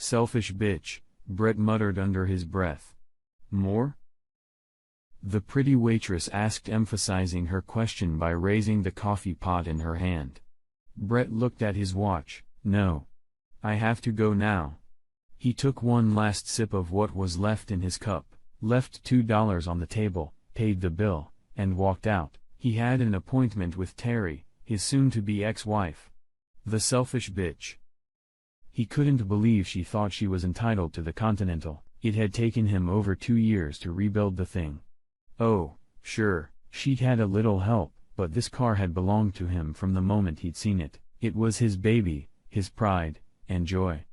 Selfish bitch, Brett muttered under his breath. More? The pretty waitress asked, emphasizing her question by raising the coffee pot in her hand. Brett looked at his watch. No. I have to go now. He took one last sip of what was left in his cup, left $2 on the table, paid the bill, and walked out. He had an appointment with Terry, his soon-to-be ex-wife. The selfish bitch. He couldn't believe she thought she was entitled to the Continental. It had taken him over 2 years to rebuild the thing. Oh, sure, she'd had a little help, but this car had belonged to him from the moment he'd seen it. It was his baby, his pride, and joy.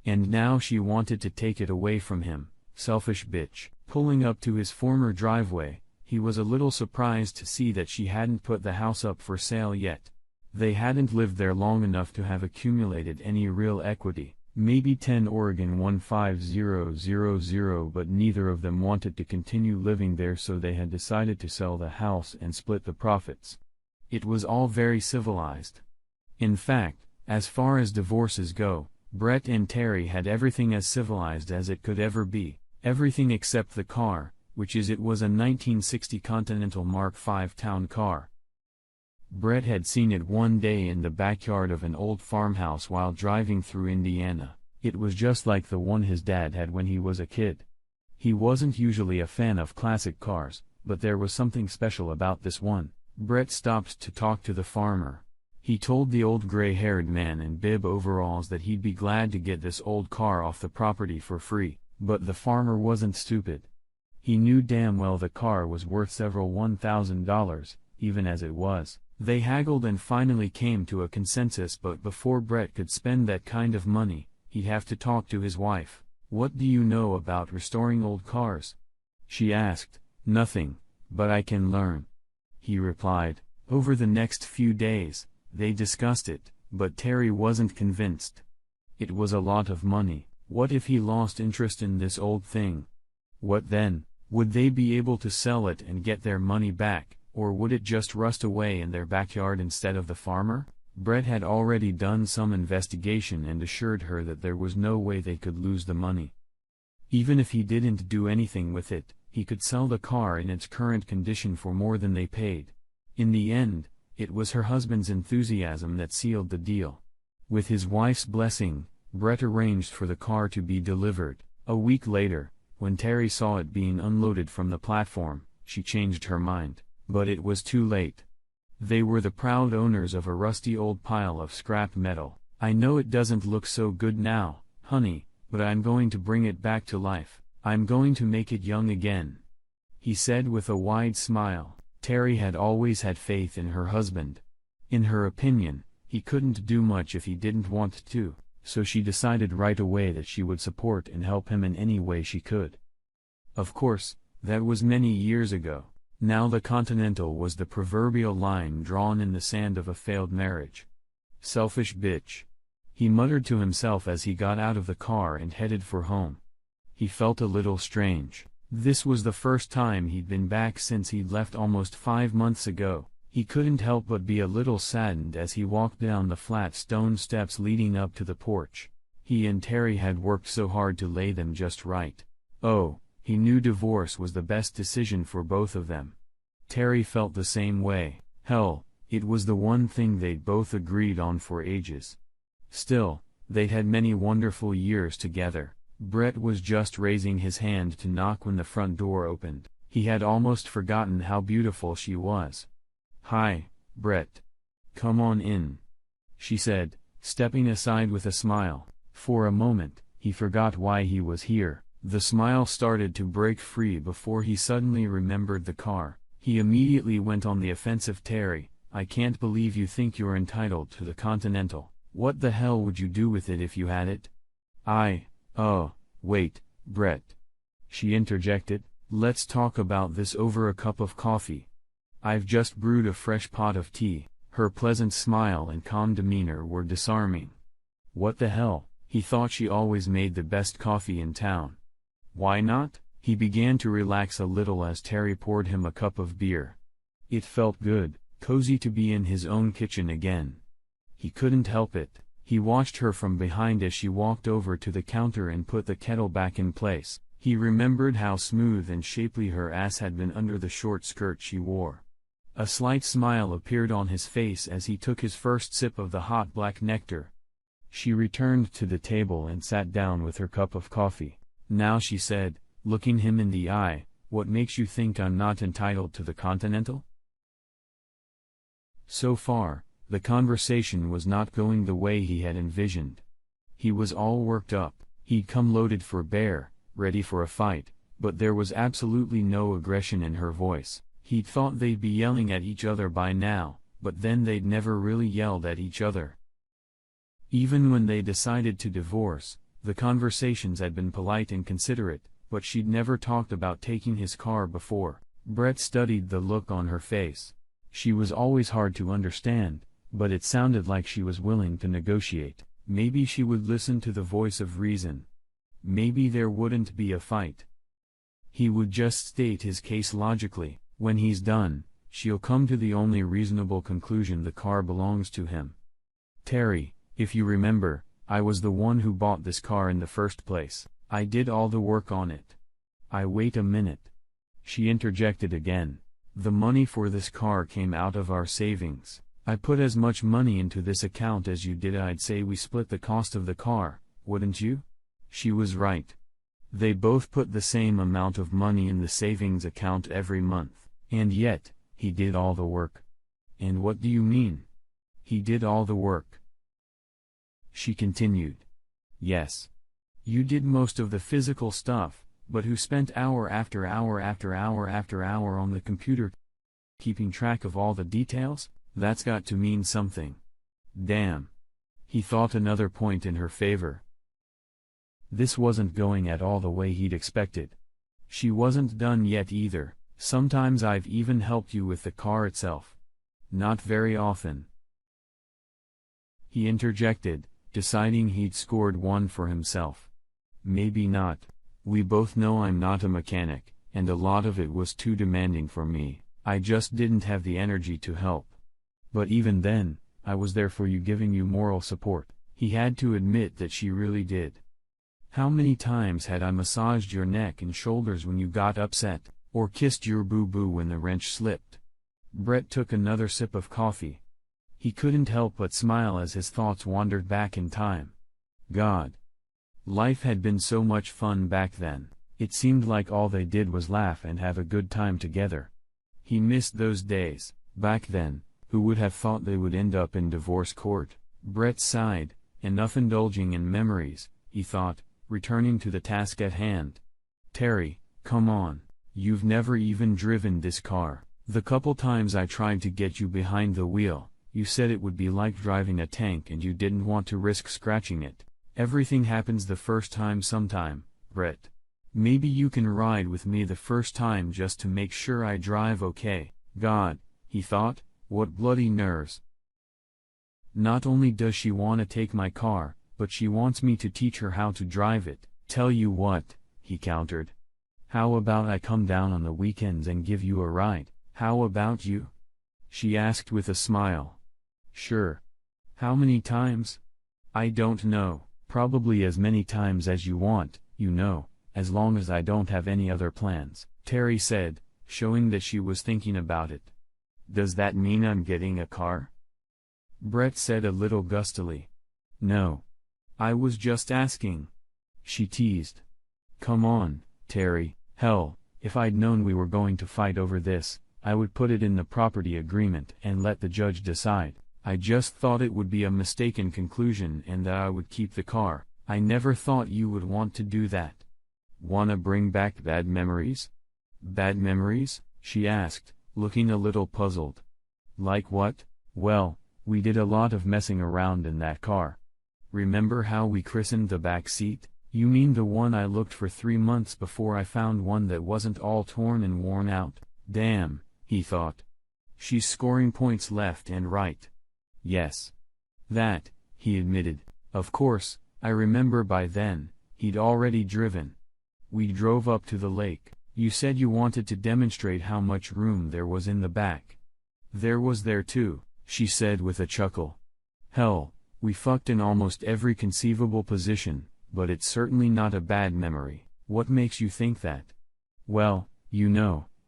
And now she wanted to take it away from him. Selfish bitch. Pulling up to his former driveway, he was a little surprised to see that she hadn't put the house up for sale yet. They hadn't lived there long enough to have accumulated any real equity. Maybe 10 Oregon 15000, but neither of them wanted to continue living there, so they had decided to sell the house and split the profits. It was all very civilized. In fact, as far as divorces go, Brett and Terry had everything as civilized as it could ever be. Everything except the car, it was a 1960 Continental Mark V town car. Brett had seen it one day in the backyard of an old farmhouse while driving through Indiana. It was just like the one his dad had when he was a kid. He wasn't usually a fan of classic cars, but there was something special about this one. Brett stopped to talk to the farmer. He told the old gray-haired man in bib overalls that he'd be glad to get this old car off the property for free, but the farmer wasn't stupid. He knew damn well the car was worth several $1,000, even as it was. They haggled and finally came to a consensus, but before Brett could spend that kind of money, he'd have to talk to his wife. What do you know about restoring old cars? She asked. Nothing, but I can learn, he replied. Over the next few days, they discussed it, but Terry wasn't convinced. It was a lot of money. What if he lost interest in this old thing? What then? Would they be able to sell it and get their money back? Or would it just rust away in their backyard instead of the farmer? Brett had already done some investigation and assured her that there was no way they could lose the money. Even if he didn't do anything with it, he could sell the car in its current condition for more than they paid. In the end, it was her husband's enthusiasm that sealed the deal. With his wife's blessing, Brett arranged for the car to be delivered. A week later, when Terry saw it being unloaded from the platform, she changed her mind. But it was too late. They were the proud owners of a rusty old pile of scrap metal. I know it doesn't look so good now, honey, but I'm going to bring it back to life. I'm going to make it young again, he said with a wide smile. Terry had always had faith in her husband. In her opinion, he couldn't do much if he didn't want to, so she decided right away that she would support and help him in any way she could. Of course, that was many years ago. Now the Continental was the proverbial line drawn in the sand of a failed marriage. Selfish bitch. He muttered to himself as he got out of the car and headed for home. He felt a little strange. This was the first time he'd been back since he'd left almost 5 months ago. He couldn't help but be a little saddened as he walked down the flat stone steps leading up to the porch. He and Terry had worked so hard to lay them just right. Oh, he knew divorce was the best decision for both of them. Terry felt the same way. Hell, it was the one thing they'd both agreed on for ages. Still, they'd had many wonderful years together. Brett was just raising his hand to knock when the front door opened. He had almost forgotten how beautiful she was. "Hi, Brett. Come on in," she said, stepping aside with a smile. For a moment, he forgot why he was here. The smile started to break free before he suddenly remembered the car. He immediately went on the offensive. "Terry, I can't believe you think you're entitled to the Continental. What the hell would you do with it if you had it?" Oh, wait, Brett," she interjected, "let's talk about this over a cup of coffee. I've just brewed a fresh pot of tea." Her pleasant smile and calm demeanor were disarming. What the hell, he thought she always made the best coffee in town. Why not? He began to relax a little as Terry poured him a cup of beer. It felt good, cozy to be in his own kitchen again. He couldn't help it. He watched her from behind as she walked over to the counter and put the kettle back in place. He remembered how smooth and shapely her ass had been under the short skirt she wore. A slight smile appeared on his face as he took his first sip of the hot black nectar. She returned to the table and sat down with her cup of coffee. "Now," she said, looking him in the eye, "what makes you think I'm not entitled to the Continental?" So far, the conversation was not going the way he had envisioned. He was all worked up, he'd come loaded for bear, ready for a fight, but there was absolutely no aggression in her voice. He'd thought they'd be yelling at each other by now, but then they'd never really yelled at each other. Even when they decided to divorce, the conversations had been polite and considerate, but she'd never talked about taking his car before. Brett studied the look on her face. She was always hard to understand, but it sounded like she was willing to negotiate. Maybe she would listen to the voice of reason. Maybe there wouldn't be a fight. He would just state his case logically. When he's done, she'll come to the only reasonable conclusion: the car belongs to him. "Terry, if you remember, I was the one who bought this car in the first place. I did all the work on it." Wait a minute," she interjected again. "The money for this car came out of our savings. I put as much money into this account as you did. I'd say we split the cost of the car, wouldn't you?" She was right. They both put the same amount of money in the savings account every month, and yet, he did all the work. "And what do you mean? He did all the work?" She continued. "Yes. You did most of the physical stuff, but who spent hour after hour after hour after hour on the computer, keeping track of all the details? That's got to mean something." Damn. He thought another point in her favor. This wasn't going at all the way he'd expected. She wasn't done yet either. "Sometimes I've even helped you with the car itself." "Not very often," he interjected, deciding he'd scored one for himself. "Maybe not. We both know I'm not a mechanic, and a lot of it was too demanding for me. I just didn't have the energy to help. But even then, I was there for you, giving you moral support." He had to admit that she really did. "How many times had I massaged your neck and shoulders when you got upset, or kissed your boo-boo when the wrench slipped?" Brett took another sip of coffee. He couldn't help but smile as his thoughts wandered back in time. God. Life had been so much fun back then. It seemed like all they did was laugh and have a good time together. He missed those days. Back then, who would have thought they would end up in divorce court? Brett sighed. Enough indulging in memories, he thought, returning to the task at hand. "Terry, come on. You've never even driven this car. The couple times I tried to get you behind the wheel, you said it would be like driving a tank and you didn't want to risk scratching it. Everything happens the first time sometime, Brett. Maybe you can ride with me the first time just to make sure I drive okay." God, he thought, what bloody nerves. Not only does she want to take my car, but she wants me to teach her how to drive it. "Tell you what," he countered. "How about I come down on the weekends and give you a ride?" "How about you?" she asked with a smile. "Sure. How many times?" "I don't know. Probably as many times as you want, you know, as long as I don't have any other plans," Terry said, showing that she was thinking about it. "Does that mean I'm getting a car?" Brett said a little gustily. "No. I was just asking," she teased. "Come on, Terry. Hell, if I'd known we were going to fight over this, I would put it in the property agreement and let the judge decide. I just thought it would be a mistaken conclusion and that I would keep the car. I never thought you would want to do that." "Wanna bring back bad memories?" "Bad memories?" she asked, looking a little puzzled. "Like what?" "Well, we did a lot of messing around in that car. Remember how we christened the back seat?" "You mean the one I looked for 3 months before I found one that wasn't all torn and worn out?" Damn, he thought. She's scoring points left and right. "Yes. That," he admitted. "Of course, I remember by then, he'd already driven. We drove up to the lake. You said you wanted to demonstrate how much room there was in the back." "There was there too," she said with a chuckle. "Hell, We fucked in almost every conceivable position, but it's certainly not a bad memory. What makes you think that? Well,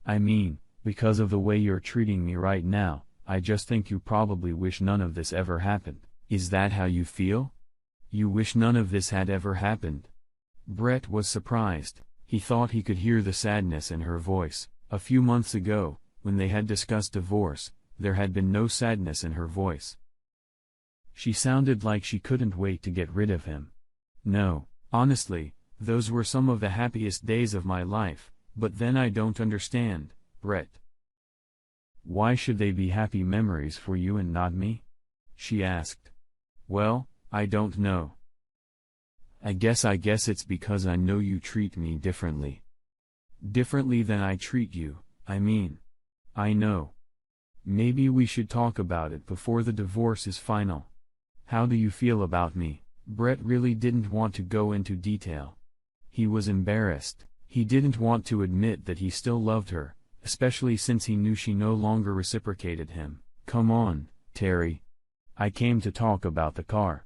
I mean, because of the way you're treating me right now, I just think you probably wish none of this ever happened. Is that how you feel? You wish none of this had ever happened? Brett was surprised. He thought he could hear the sadness in her voice. A few months ago, when they had discussed divorce, there had been no sadness in her voice. She sounded like she couldn't wait to get rid of him. No, honestly, those were some of the happiest days of my life, but then I don't understand, Brett. Why should they be happy memories for you and not me? She asked. Well, I don't know. I guess it's because I know you treat me differently. Differently than I treat you, I mean. I know. Maybe we should talk about it before the divorce is final. How do you feel about me? Brett really didn't want to go into detail. He was embarrassed. He didn't want to admit that he still loved her, especially since he knew she no longer reciprocated him. Come on, Terry. I came to talk about the car.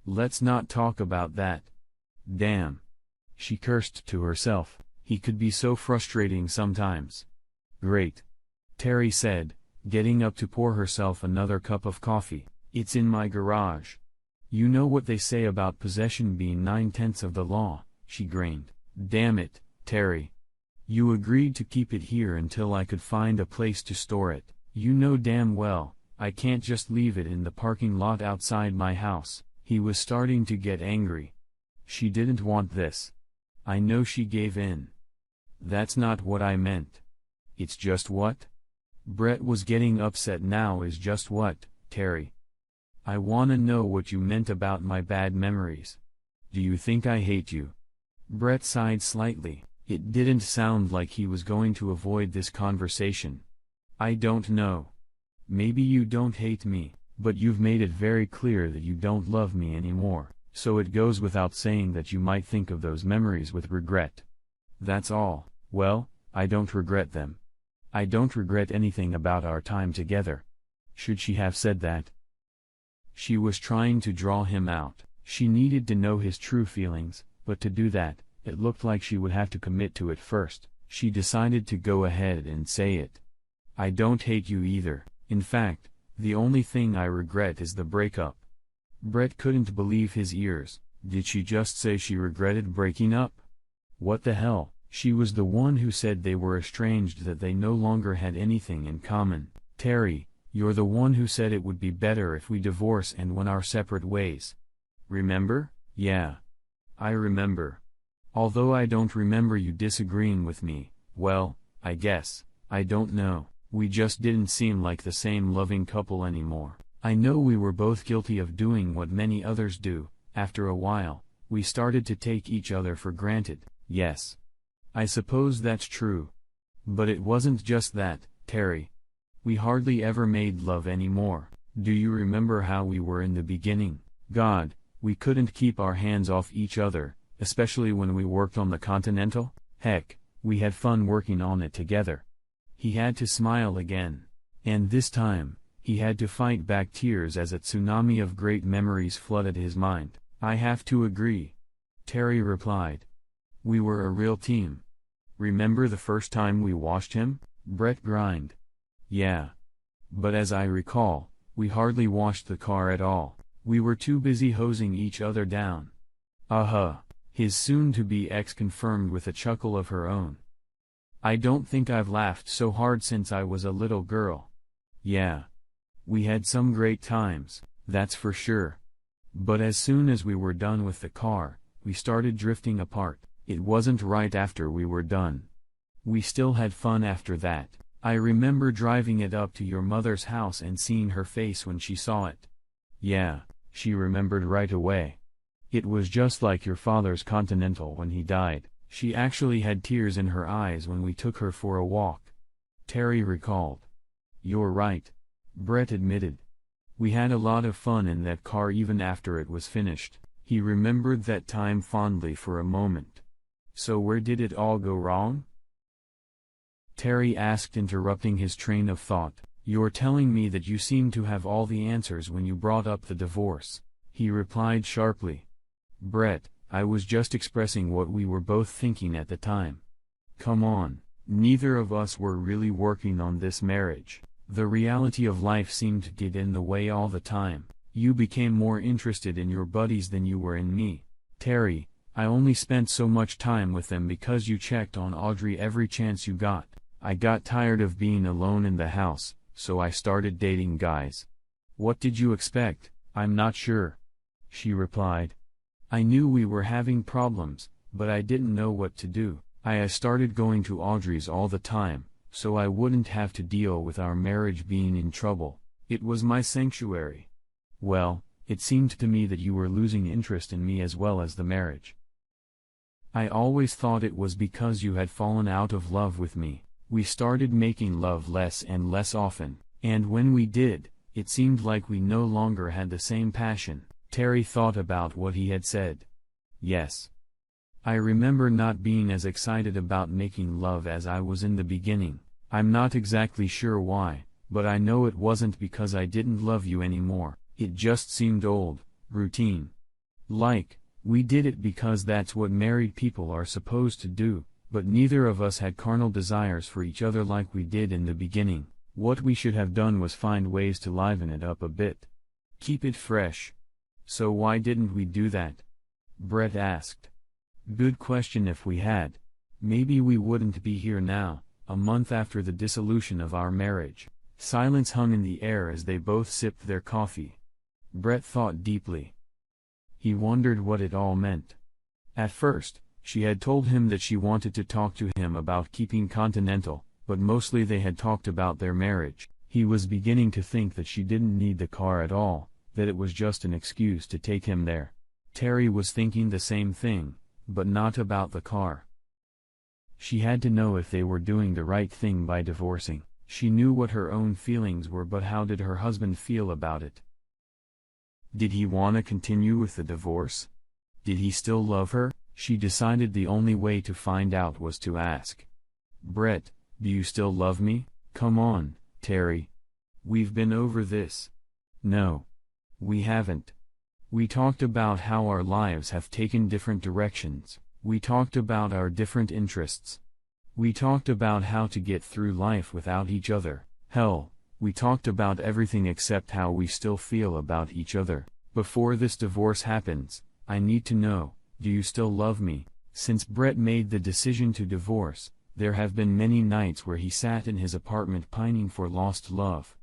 Let's not talk about that. Damn. She cursed to herself. He could be so frustrating sometimes. Great. Terry said, getting up to pour herself another cup of coffee. It's in my garage. You know what they say about possession being 9/10 of the law, she grinned. Damn it, Terry. You agreed to keep it here until I could find a place to store it. You know damn well, I can't just leave it in the parking lot outside my house. He was starting to get angry. She didn't want this. I know she gave in. That's not what I meant. It's just what? Brett was getting upset now. Is just what, Terry? I wanna know what you meant about my bad memories. Do you think I hate you? Brett sighed slightly. It didn't sound like he was going to avoid this conversation. I don't know. Maybe you don't hate me, but you've made it very clear that you don't love me anymore, so it goes without saying that you might think of those memories with regret. That's all. Well, I don't regret them. I don't regret anything about our time together. Should she have said that? She was trying to draw him out. She needed to know his true feelings, but to do that, it looked like she would have to commit to it first. She decided to go ahead and say it. I don't hate you either. In fact, the only thing I regret is the breakup. Brett couldn't believe his ears. Did she just say she regretted breaking up? What the hell? She was the one who said they were estranged, that they no longer had anything in common. Terry, you're the one who said it would be better if we divorce and went our separate ways. Remember? Yeah. I remember. Although I don't remember you disagreeing with me, well, I guess, I don't know, we just didn't seem like the same loving couple anymore. I know we were both guilty of doing what many others do. After a while, we started to take each other for granted. Yes. I suppose that's true. But it wasn't just that, Terry. We hardly ever made love anymore. Do you remember how we were in the beginning? God, we couldn't keep our hands off each other, especially when we worked on the Continental. Heck, we had fun working on it together. He had to smile again. And this time, he had to fight back tears as a tsunami of great memories flooded his mind. I have to agree. Terry replied. We were a real team. Remember the first time we washed him? Brett grinned. Yeah. But as I recall, we hardly washed the car at all. We were too busy hosing each other down. His soon-to-be ex confirmed with a chuckle of her own. I don't think I've laughed so hard since I was a little girl. Yeah. We had some great times, that's for sure. But as soon as we were done with the car, we started drifting apart. It wasn't right after we were done. We still had fun after that. I remember driving it up to your mother's house and seeing her face when she saw it. Yeah, she remembered right away. It was just like your father's Continental when he died. She actually had tears in her eyes when we took her for a walk. Terry recalled. You're right. Brett admitted. We had a lot of fun in that car even after it was finished. He remembered that time fondly for a moment. So where did it all go wrong? Terry asked, interrupting his train of thought. You're telling me that you seemed to have all the answers when you brought up the divorce. he replied sharply. Brett, I was just expressing what we were both thinking at the time. Come on, neither of us were really working on this marriage. The reality of life seemed to get in the way all the time. You became more interested in your buddies than you were in me. Terry, I only spent so much time with them because you checked on Audrey every chance you got. I got tired of being alone in the house, so I started dating guys. What did you expect? I'm not sure, she replied. I knew we were having problems, but I didn't know what to do. I started going to Audrey's all the time, so I wouldn't have to deal with our marriage being in trouble. It was my sanctuary. Well, it seemed to me that you were losing interest in me as well as the marriage. I always thought it was because you had fallen out of love with me. We started making love less and less often, and when we did, it seemed like we no longer had the same passion. Terry thought about what he had said. Yes. I remember not being as excited about making love as I was in the beginning. I'm not exactly sure why, but I know it wasn't because I didn't love you anymore. It just seemed old, routine. Like, we did it because that's what married people are supposed to do, but neither of us had carnal desires for each other like we did in the beginning. What we should have done was find ways to liven it up a bit. Keep it fresh. So why didn't we do that? Brett asked. Good question. If we had, maybe we wouldn't be here now, a month after the dissolution of our marriage. Silence hung in the air as they both sipped their coffee. Brett thought deeply. He wondered what it all meant. At first, she had told him that she wanted to talk to him about keeping Continental, but mostly they had talked about their marriage. He was beginning to think that she didn't need the car at all, that it was just an excuse to take him there. Terry was thinking the same thing, but not about the car. She had to know if they were doing the right thing by divorcing. She knew what her own feelings were, but how did her husband feel about it? Did he want to continue with the divorce? Did he still love her? She decided the only way to find out was to ask. Brett, do you still love me? Come on, Terry. We've been over this. No. We haven't. We talked about how our lives have taken different directions. We talked about our different interests. We talked about how to get through life without each other. Hell, we talked about everything except how we still feel about each other. Before this divorce happens, I need to know, do you still love me? Since Brett made the decision to divorce, there have been many nights where he sat in his apartment pining for lost love.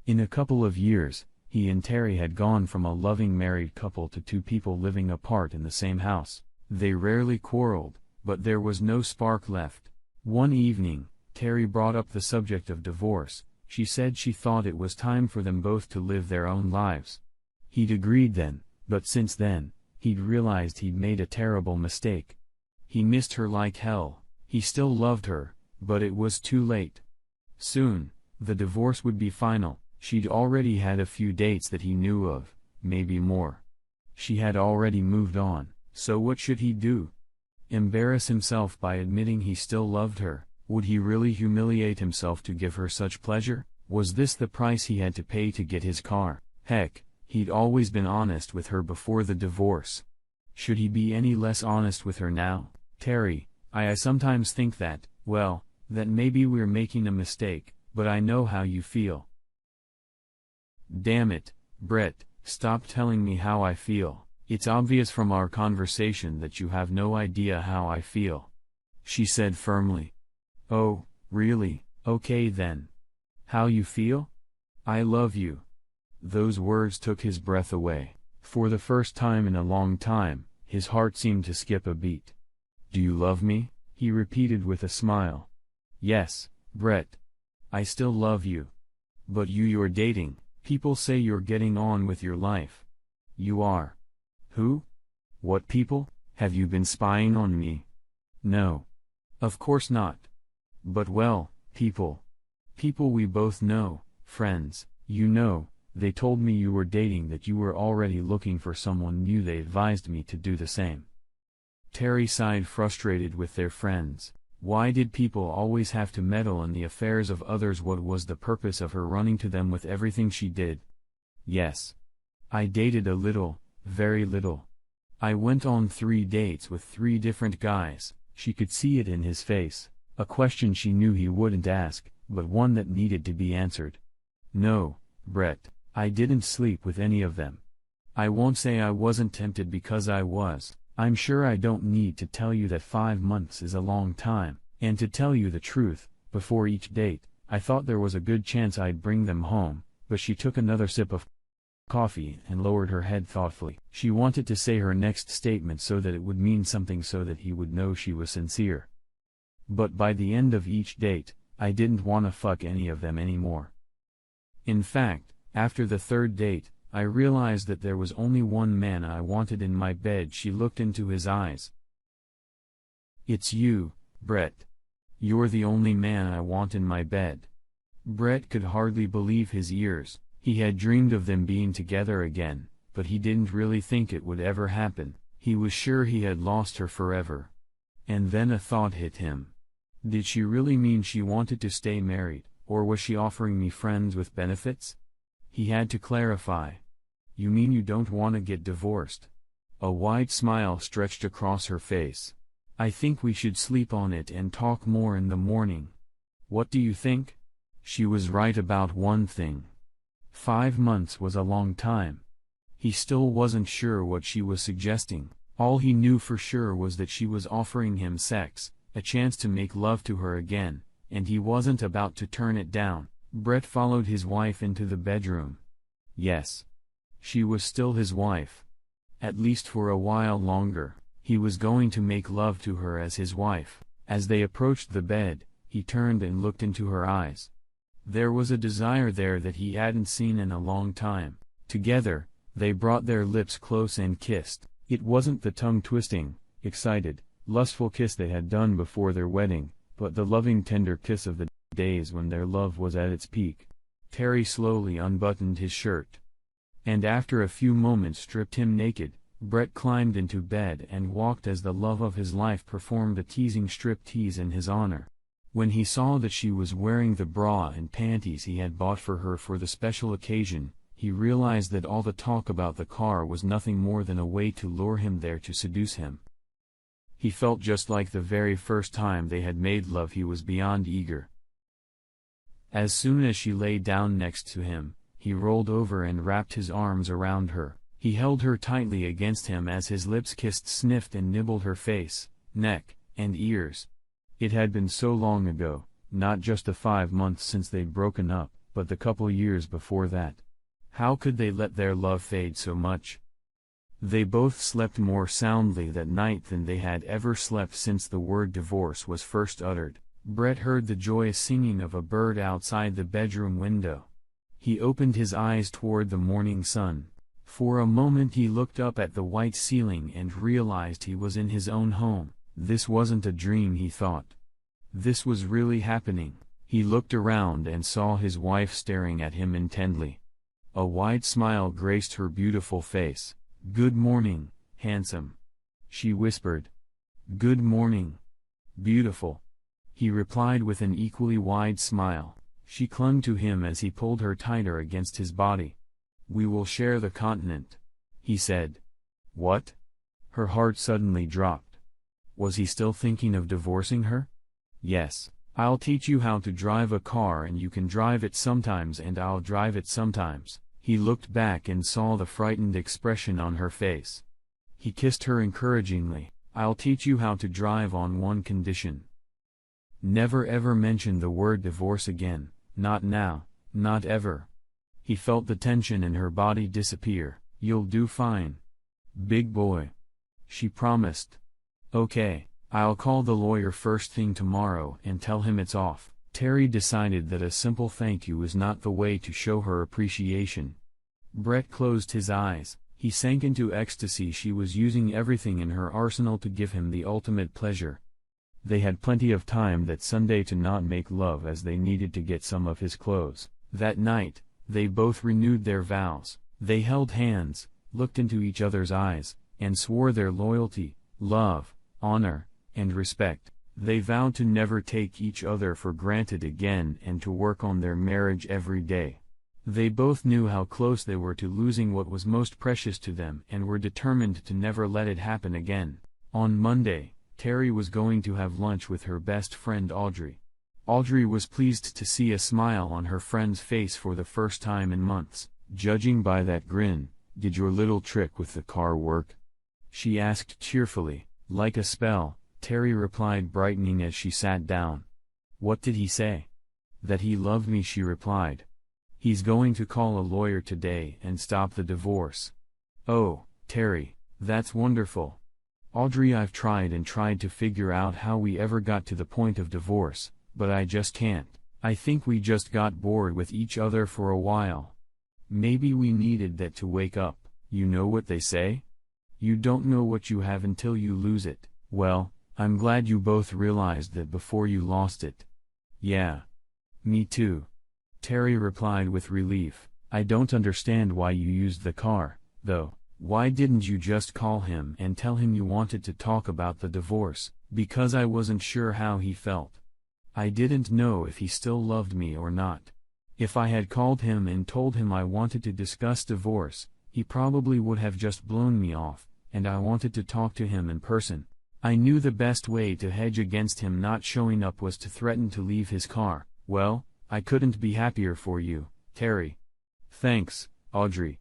In a couple of years, he and Terry had gone from a loving married couple to two people living apart in the same house. They rarely quarreled, but there was no spark left. One evening, Terry brought up the subject of divorce. She said she thought it was time for them both to live their own lives. He'd agreed then, but since then, he'd realized he'd made a terrible mistake. He missed her like hell. He still loved her, but it was too late. Soon, the divorce would be final. She'd already had a few dates that he knew of, maybe more. She had already moved on, so what should he do? Embarrass himself by admitting he still loved her? Would he really humiliate himself to give her such pleasure? Was this the price he had to pay to get his car? Heck, he'd always been honest with her before the divorce. Should he be any less honest with her now? Terry, I sometimes think that, well, that maybe we're making a mistake, but I know how you feel. Damn it, Brett, stop telling me how I feel. It's obvious from our conversation that you have no idea how I feel, she said firmly. Oh, really? Okay then. How you feel? I love you. Those words took his breath away. For the first time in a long time, his heart seemed to skip a beat. Do you love me? He repeated with a smile. Yes, Brett. I still love you. But you're dating. People say you're getting on with your life. You are. Who? What people? Have you been spying on me? No. Of course not. But well, people. People we both know, friends, you know, they told me you were dating, that you were already looking for someone new. They advised me to do the same. Terry sighed, frustrated with their friends. Why did people always have to meddle in the affairs of others? What was the purpose of her running to them with everything she did? Yes. I dated a little, Very little. I went on 3 dates with 3 different guys. She could see it in his face, a question she knew he wouldn't ask, but one that needed to be answered. No, Brett, I didn't sleep with any of them. I won't say I wasn't tempted because I was. I'm sure I don't need to tell you that 5 months is a long time, and to tell you the truth, before each date, I thought there was a good chance I'd bring them home, but she took another sip of coffee and lowered her head thoughtfully. She wanted to say her next statement so that it would mean something, so that he would know she was sincere. But by the end of each date, I didn't want to fuck any of them anymore. In fact, after the 3rd date, I realized that there was only one man I wanted in my bed. She looked into his eyes. It's you, Brett. You're the only man I want in my bed. Brett could hardly believe his ears. He had dreamed of them being together again, but he didn't really think it would ever happen. He was sure he had lost her forever. And then a thought hit him. Did she really mean she wanted to stay married, or was she offering me friends with benefits? He had to clarify. You mean you don't want to get divorced? A wide smile stretched across her face. I think we should sleep on it and talk more in the morning. What do you think? She was right about one thing. 5 months was a long time. He still wasn't sure what she was suggesting. All he knew for sure was that she was offering him sex, a chance to make love to her again, and he wasn't about to turn it down. Brett followed his wife into the bedroom. Yes. She was still his wife. At least for a while longer, he was going to make love to her as his wife. As they approached the bed, he turned and looked into her eyes. There was a desire there that he hadn't seen in a long time. Together, they brought their lips close and kissed. It wasn't the tongue-twisting, excited, lustful kiss they had done before their wedding, but the loving tender kiss of the days when their love was at its peak. Terry slowly unbuttoned his shirt. And after a few moments stripped him naked. Brett climbed into bed and walked as the love of his life performed a teasing strip-tease in his honor. When he saw that she was wearing the bra and panties he had bought for her for the special occasion, he realized that all the talk about the car was nothing more than a way to lure him there, to seduce him. He felt just like the very first time they had made love. He was beyond eager. As soon as she lay down next to him, he rolled over and wrapped his arms around her. He held her tightly against him as his lips kissed, sniffed and nibbled her face, neck, and ears. It had been so long ago, not just the 5 months since they'd broken up, but the couple years before that. How could they let their love fade so much? They both slept more soundly that night than they had ever slept since the word divorce was first uttered. Brett heard the joyous singing of a bird outside the bedroom window. He opened his eyes toward the morning sun. For a moment he looked up at the white ceiling and realized he was in his own home. This wasn't a dream, he thought. This was really happening. He looked around and saw his wife staring at him intently. A wide smile graced her beautiful face. "Good morning, handsome," she whispered. "Good morning, beautiful," he replied with an equally wide smile. She clung to him as he pulled her tighter against his body. "We will share the continent," he said. What? Her heart suddenly dropped. Was he still thinking of divorcing her? Yes. "I'll teach you how to drive a car and you can drive it sometimes and I'll drive it sometimes." He looked back and saw the frightened expression on her face. He kissed her encouragingly. "I'll teach you how to drive on one condition. Never ever mention the word divorce again, not now, not ever." He felt the tension in her body disappear. "You'll do fine, big boy," she promised. "Okay, I'll call the lawyer first thing tomorrow and tell him it's off." Terry decided that a simple thank you was not the way to show her appreciation. Brett closed his eyes. He sank into ecstasy. She was using everything in her arsenal to give him the ultimate pleasure. They had plenty of time that Sunday to not make love, as they needed to get some of his clothes. That night, they both renewed their vows. They held hands, looked into each other's eyes, and swore their loyalty, love, honor, and respect. They vowed to never take each other for granted again and to work on their marriage every day. They both knew how close they were to losing what was most precious to them and were determined to never let it happen again. On Monday, Terry was going to have lunch with her best friend Audrey. Audrey was pleased to see a smile on her friend's face for the first time in months. "Judging by that grin, did your little trick with the car work?" she asked cheerfully. "Like a spell," Terry replied, brightening as she sat down. "What did he say?" "That he loved me," she replied. "He's going to call a lawyer today and stop the divorce." "Oh, Terry, that's wonderful." "Audrey, I've tried and tried to figure out how we ever got to the point of divorce, but I just can't. I think we just got bored with each other for a while. Maybe we needed that to wake up. You know what they say? You don't know what you have until you lose it. Well, I'm glad you both realized that before you lost it." "Yeah. Me too," Terry replied with relief. "I don't understand why you used the car, though. Why didn't you just call him and tell him you wanted to talk about the divorce?" "Because I wasn't sure how he felt. I didn't know if he still loved me or not. If I had called him and told him I wanted to discuss divorce, he probably would have just blown me off, and I wanted to talk to him in person. I knew the best way to hedge against him not showing up was to threaten to leave his car." "Well, I couldn't be happier for you, Terry." "Thanks, Audrey.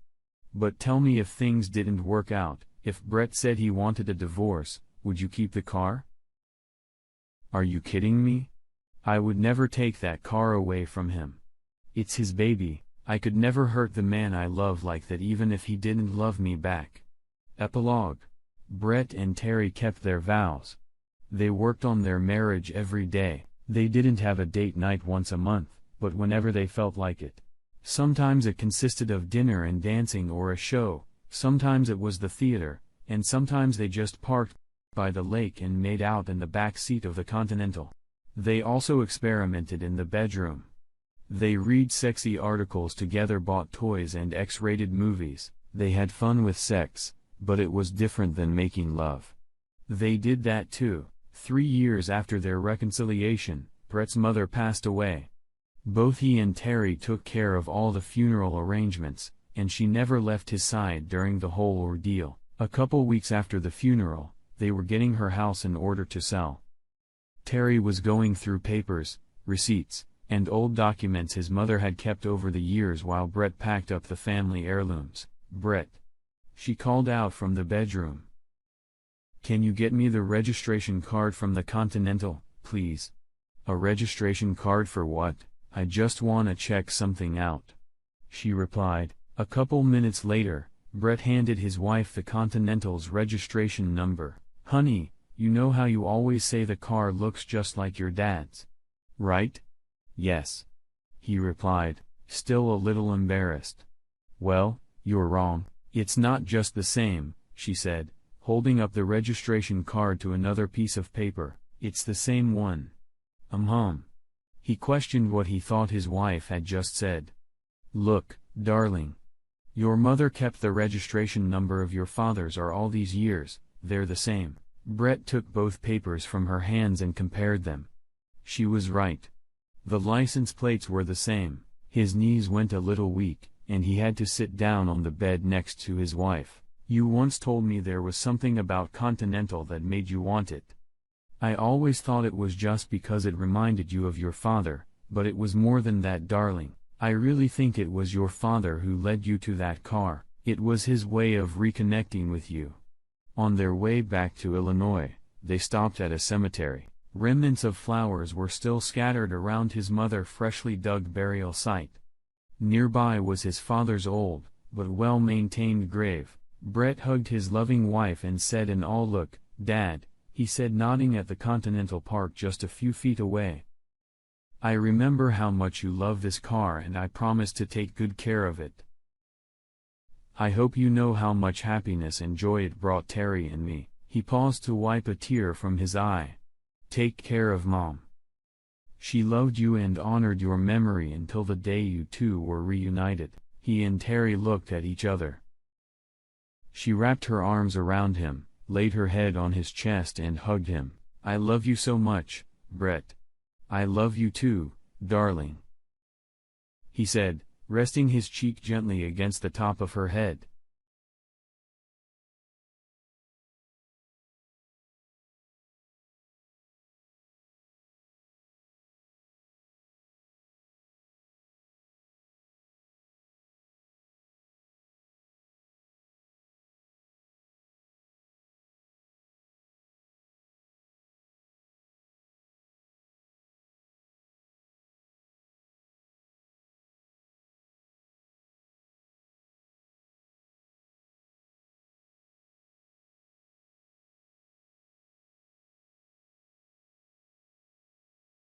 But tell me, if things didn't work out, if Brett said he wanted a divorce, would you keep the car?" "Are you kidding me? I would never take that car away from him. It's his baby. I could never hurt the man I love like that, even if he didn't love me back." Epilogue. Brett and Terry kept their vows. They worked on their marriage every day. They didn't have a date night once a month, but whenever they felt like it. Sometimes it consisted of dinner and dancing or a show, sometimes it was the theater, and sometimes they just parked by the lake and made out in the back seat of the Continental. They also experimented in the bedroom. They read sexy articles together, bought toys and X-rated movies. They had fun with sex, but it was different than making love. They did that too. 3 years after their reconciliation, Brett's mother passed away. Both he and Terry took care of all the funeral arrangements, and she never left his side during the whole ordeal. A couple weeks after the funeral, they were getting her house in order to sell. Terry was going through papers, receipts, and old documents his mother had kept over the years while Brett packed up the family heirlooms. "Brett," she called out from the bedroom. "Can you get me the registration card from the Continental, please?" "A registration card for what? I just wanna check something out," she replied. A couple minutes later, Brett handed his wife the Continental's registration number. "Honey, you know how you always say the car looks just like your dad's, right?" "Yes," he replied, still a little embarrassed. "Well, you're wrong. It's not just the same," she said, holding up the registration card to another piece of paper. "It's the same one." He questioned what he thought his wife had just said. "Look, darling. Your mother kept the registration number of your father's car all these years, they're the same." Brett took both papers from her hands and compared them. She was right. The license plates were the same. His knees went a little weak, and he had to sit down on the bed next to his wife. "You once told me there was something about Continental that made you want it. I always thought it was just because it reminded you of your father, but it was more than that, darling. I really think it was your father who led you to that car. It was his way of reconnecting with you." On their way back to Illinois, they stopped at a cemetery. Remnants of flowers were still scattered around his mother's freshly dug burial site. Nearby was his father's old, but well-maintained grave. Brett hugged his loving wife and said in awe, "Look, Dad," he said, nodding at the Continental parked just a few feet away. "I remember how much you love this car, and I promise to take good care of it. I hope you know how much happiness and joy it brought Terry and me." He paused to wipe a tear from his eye. "Take care of Mom. She loved you and honored your memory until the day you two were reunited." He and Terry looked at each other. She wrapped her arms around him, laid her head on his chest and hugged him. "I love you so much, Brett. I love you too, darling," he said, resting his cheek gently against the top of her head.